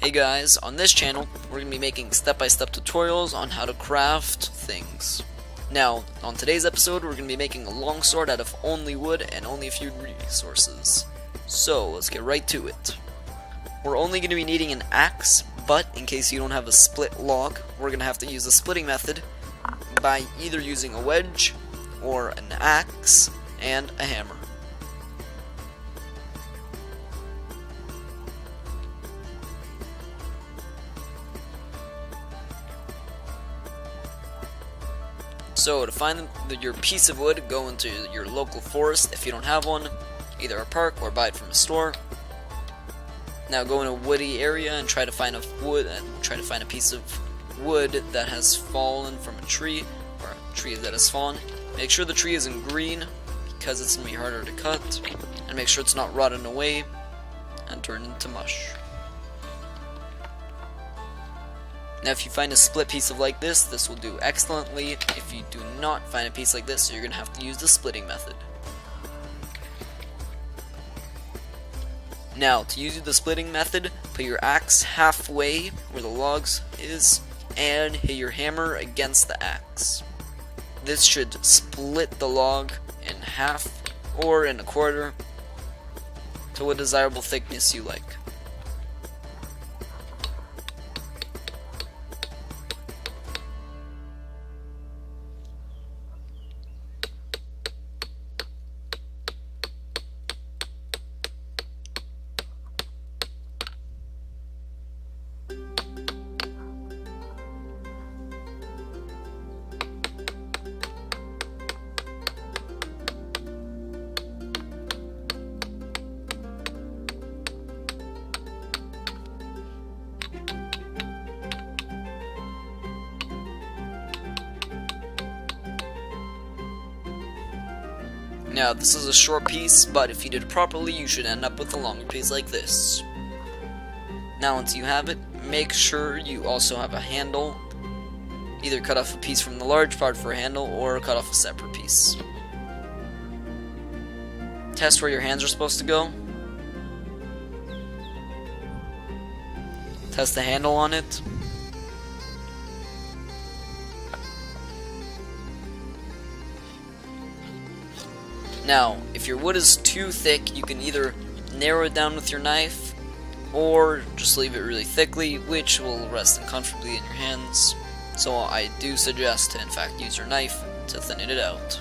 Hey guys, on this channel, we're going to be making step-by-step tutorials on how to craft things. Now, on today's episode, we're going to be making a longsword out of only wood and only a few resources. So, let's get right to it. We're only going to be needing an axe, but in case you don't have a split log, we're going to have to use the splitting method by either using a wedge, or an axe, and a hammer. So to find your piece of wood, go into your local forest if you don't have one, either a park or buy it from a store. Now go in a woody area and try to find a piece of wood that has fallen from a tree, or a tree that has fallen. Make sure the tree isn't green because it's going to be harder to cut, and make sure it's not rotting away and turned into mush. Now if you find a split piece of like this will do excellently. If you do not find a piece like this, you're going to have to use the splitting method. Now to use the splitting method, put your axe halfway where the logs is and hit your hammer against the axe. This should split the log in half or in a quarter to a desirable thickness you like. Now this is a short piece, but if you did it properly, you should end up with a longer piece like this. Now once you have it, make sure you also have a handle. Either cut off a piece from the large part for a handle, or cut off a separate piece. Test where your hands are supposed to go. Test the handle on it. Now, if your wood is too thick, you can either narrow it down with your knife, or just leave it really thickly, which will rest uncomfortably in your hands. So I do suggest to in fact use your knife to thin it out.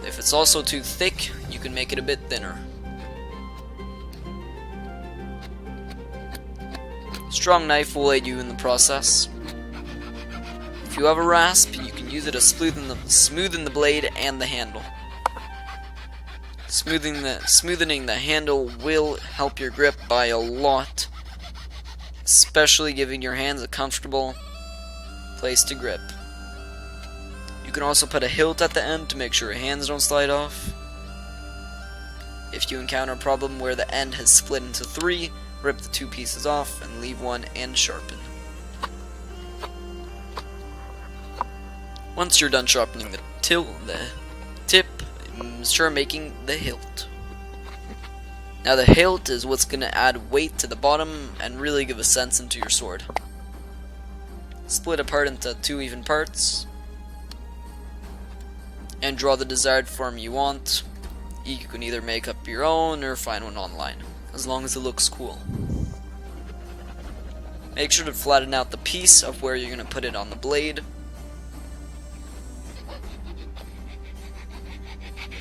If it's also too thick, you can make it a bit thinner. Strong knife will aid you in the process. If you have a rasp, you can use it to smoothen the blade and the handle. Smoothening the handle will help your grip by a lot, especially giving your hands a comfortable place to grip. You can also put a hilt at the end to make sure your hands don't slide off. If you encounter a problem where the end has split into three, rip the two pieces off and leave one and sharpen. Once you're done sharpening the tip, start making the hilt. Now the hilt is what's going to add weight to the bottom and really give a sense into your sword. Split apart into two even parts and draw the desired form you want. You can either make up your own or find one online, as long as it looks cool. Make sure to flatten out the piece of where you're going to put it on the blade.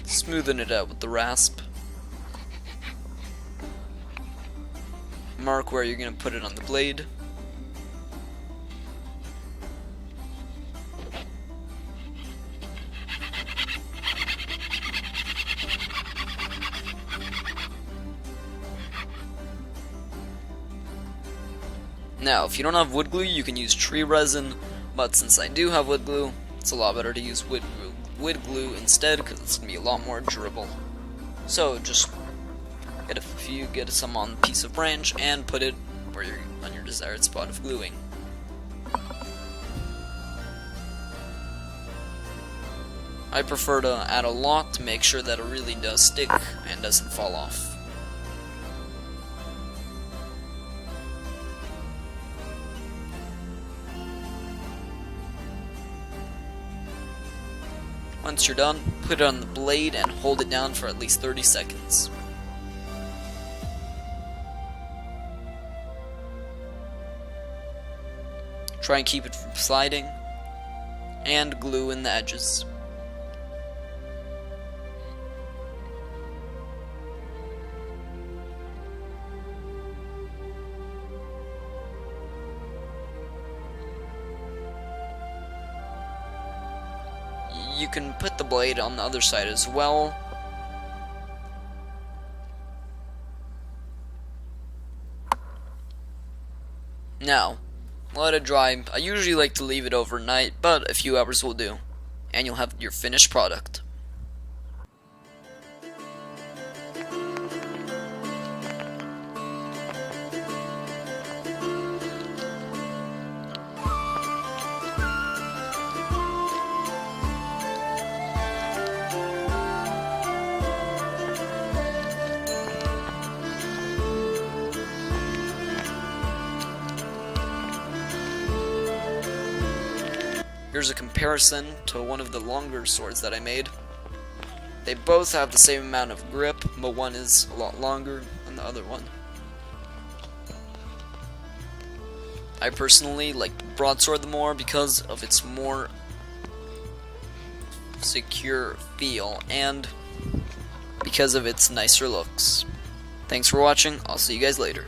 Smoothen it out with the rasp. Mark where you're going to put it on the blade. Now, if you don't have wood glue, you can use tree resin, but since I do have wood glue, it's a lot better to use wood glue instead, because it's going to be a lot more durable. So just get some on a piece of branch and put it where you're on your desired spot of gluing. I prefer to add a lot to make sure that it really does stick and doesn't fall off. Once you're done, put it on the blade and hold it down for at least 30 seconds. Try and keep it from sliding, and glue in the edges. You can put the blade on the other side as well. Now, let it dry. I usually like to leave it overnight, but a few hours will do, and you'll have your finished product. Here's a comparison to one of the longer swords that I made. They both have the same amount of grip, but one is a lot longer than the other one. I personally like the broadsword the more because of its more secure feel and because of its nicer looks. Thanks for watching. I'll see you guys later.